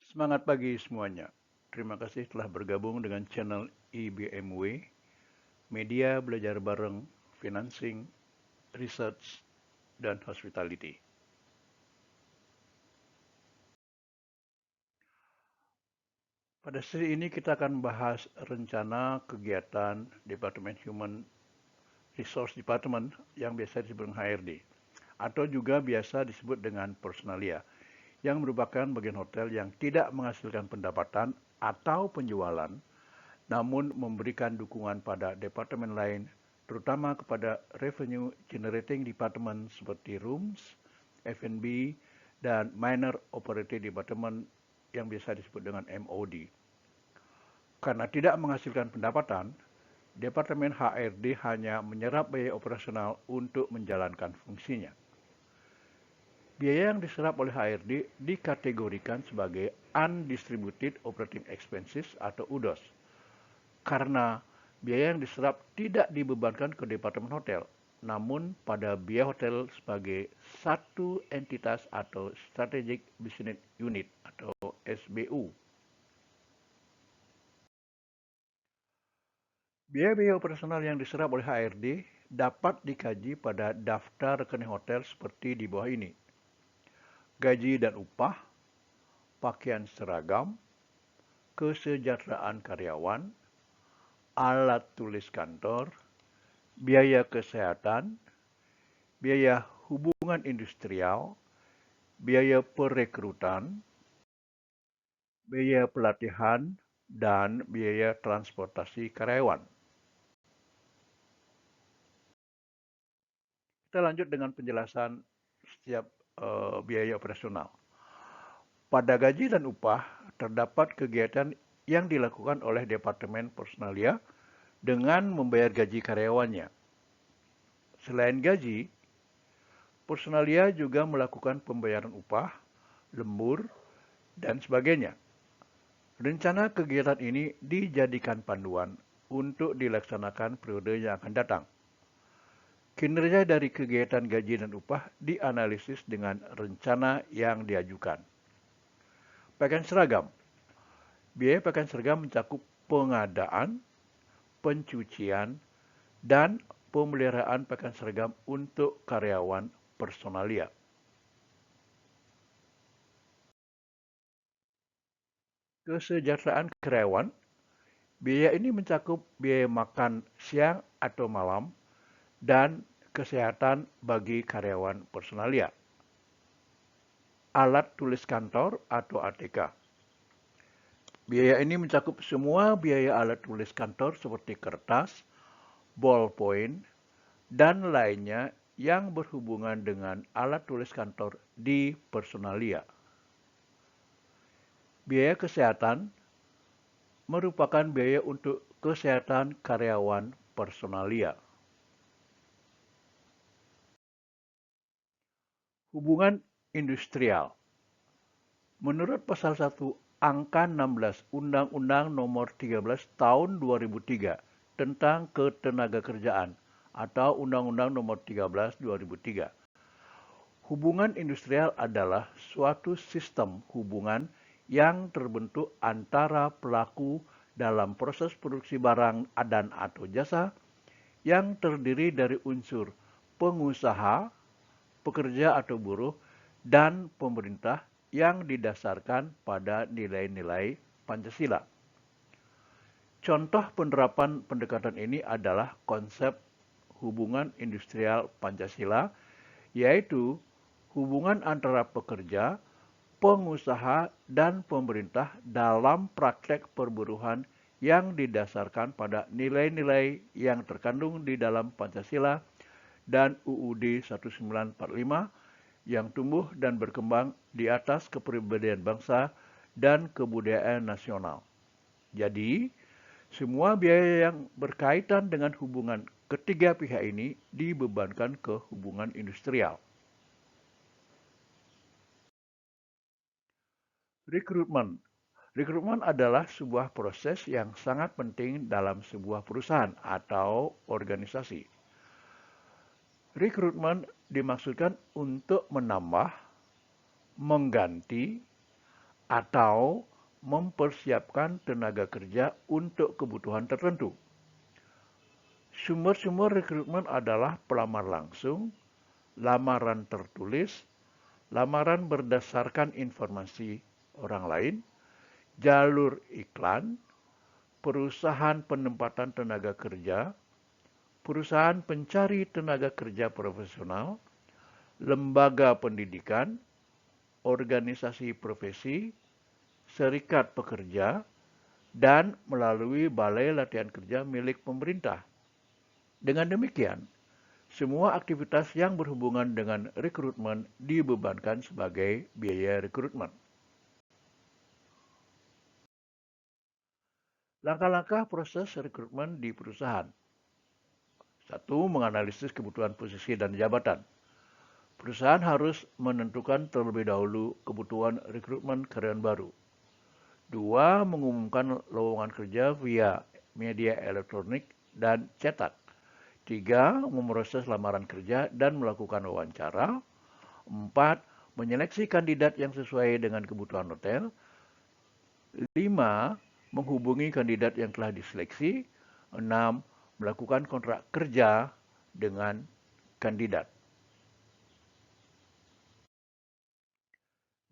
Semangat pagi semuanya. Terima kasih telah bergabung dengan channel IBMW, Media Belajar Bareng, Financing, Research, dan Hospitality. Pada sesi ini kita akan bahas rencana kegiatan Departemen Human Resource Department yang biasa disebut dengan HRD, atau juga biasa disebut dengan Personalia, yang merupakan bagian hotel yang tidak menghasilkan pendapatan atau penjualan, namun memberikan dukungan pada departemen lain, terutama kepada revenue generating department seperti rooms, F&B, dan minor operating department yang biasa disebut dengan MOD. Karena tidak menghasilkan pendapatan, Departemen HRD hanya menyerap biaya operasional untuk menjalankan fungsinya. Biaya yang diserap oleh HRD dikategorikan sebagai Undistributed Operating Expenses atau UDOS, karena biaya yang diserap tidak dibebankan ke Departemen Hotel, namun pada biaya hotel sebagai satu entitas atau Strategic Business Unit atau SBU. Biaya-biaya operasional yang diserap oleh HRD dapat dikaji pada daftar rekening hotel seperti di bawah ini. Gaji dan upah, pakaian seragam, kesejahteraan karyawan, alat tulis kantor, biaya kesehatan, biaya hubungan industrial, biaya perekrutan, biaya pelatihan, dan biaya transportasi karyawan. Kita lanjut dengan penjelasan setiap biaya operasional. Pada gaji dan upah, terdapat kegiatan yang dilakukan oleh Departemen Personalia dengan membayar gaji karyawannya. Selain gaji, Personalia juga melakukan pembayaran upah, lembur, dan sebagainya. Rencana kegiatan ini dijadikan panduan untuk dilaksanakan periode yang akan datang. Kinerja dari kegiatan gaji dan upah dianalisis dengan rencana yang diajukan. Pakaian seragam. Biaya pakaian seragam mencakup pengadaan, pencucian, dan pemeliharaan pakaian seragam untuk karyawan Personalia. Kesejahteraan karyawan. Biaya ini mencakup biaya makan siang atau malam dan kesehatan bagi karyawan Personalia. Alat tulis kantor atau ATK. Biaya ini mencakup semua biaya alat tulis kantor seperti kertas, ballpoint, dan lainnya yang berhubungan dengan alat tulis kantor di Personalia. Biaya kesehatan merupakan biaya untuk kesehatan karyawan Personalia. Hubungan industrial. Menurut pasal 1 angka 16 Undang-Undang Nomor 13 Tahun 2003 tentang Ketenagakerjaan atau Undang-Undang Nomor 13 2003. Hubungan industrial adalah suatu sistem hubungan yang terbentuk antara pelaku dalam proses produksi barang dan atau jasa yang terdiri dari unsur pengusaha, pekerja atau buruh, dan pemerintah yang didasarkan pada nilai-nilai Pancasila. Contoh penerapan pendekatan ini adalah konsep hubungan industrial Pancasila, yaitu hubungan antara pekerja, pengusaha, dan pemerintah dalam praktek perburuhan yang didasarkan pada nilai-nilai yang terkandung di dalam Pancasila dan UUD 1945 yang tumbuh dan berkembang di atas kepribadian bangsa dan kebudayaan nasional. Jadi, semua biaya yang berkaitan dengan hubungan ketiga pihak ini dibebankan ke hubungan industrial. Rekrutmen. Rekrutmen adalah sebuah proses yang sangat penting dalam sebuah perusahaan atau organisasi. Rekrutmen dimaksudkan untuk menambah, mengganti, atau mempersiapkan tenaga kerja untuk kebutuhan tertentu. Sumber-sumber rekrutmen adalah pelamar langsung, lamaran tertulis, lamaran berdasarkan informasi orang lain, jalur iklan, perusahaan penempatan tenaga kerja, perusahaan pencari tenaga kerja profesional, lembaga pendidikan, organisasi profesi, serikat pekerja, dan melalui balai latihan kerja milik pemerintah. Dengan demikian, semua aktivitas yang berhubungan dengan rekrutmen dibebankan sebagai biaya rekrutmen. Langkah-langkah proses rekrutmen di perusahaan. 1. Menganalisis kebutuhan posisi dan jabatan. Perusahaan harus menentukan terlebih dahulu kebutuhan rekrutmen karyawan baru. 2. Mengumumkan lowongan kerja via media elektronik dan cetak. 3. Memproses lamaran kerja dan melakukan wawancara. 4. Menyeleksi kandidat yang sesuai dengan kebutuhan hotel. 5. Menghubungi kandidat yang telah diseleksi. 6. Melakukan kontrak kerja dengan kandidat.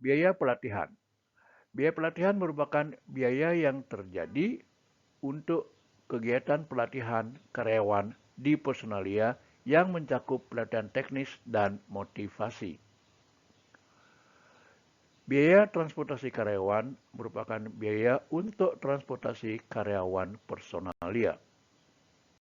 Biaya pelatihan. Biaya pelatihan merupakan biaya yang terjadi untuk kegiatan pelatihan karyawan di Personalia yang mencakup pelatihan teknis dan motivasi. Biaya transportasi karyawan merupakan biaya untuk transportasi karyawan Personalia.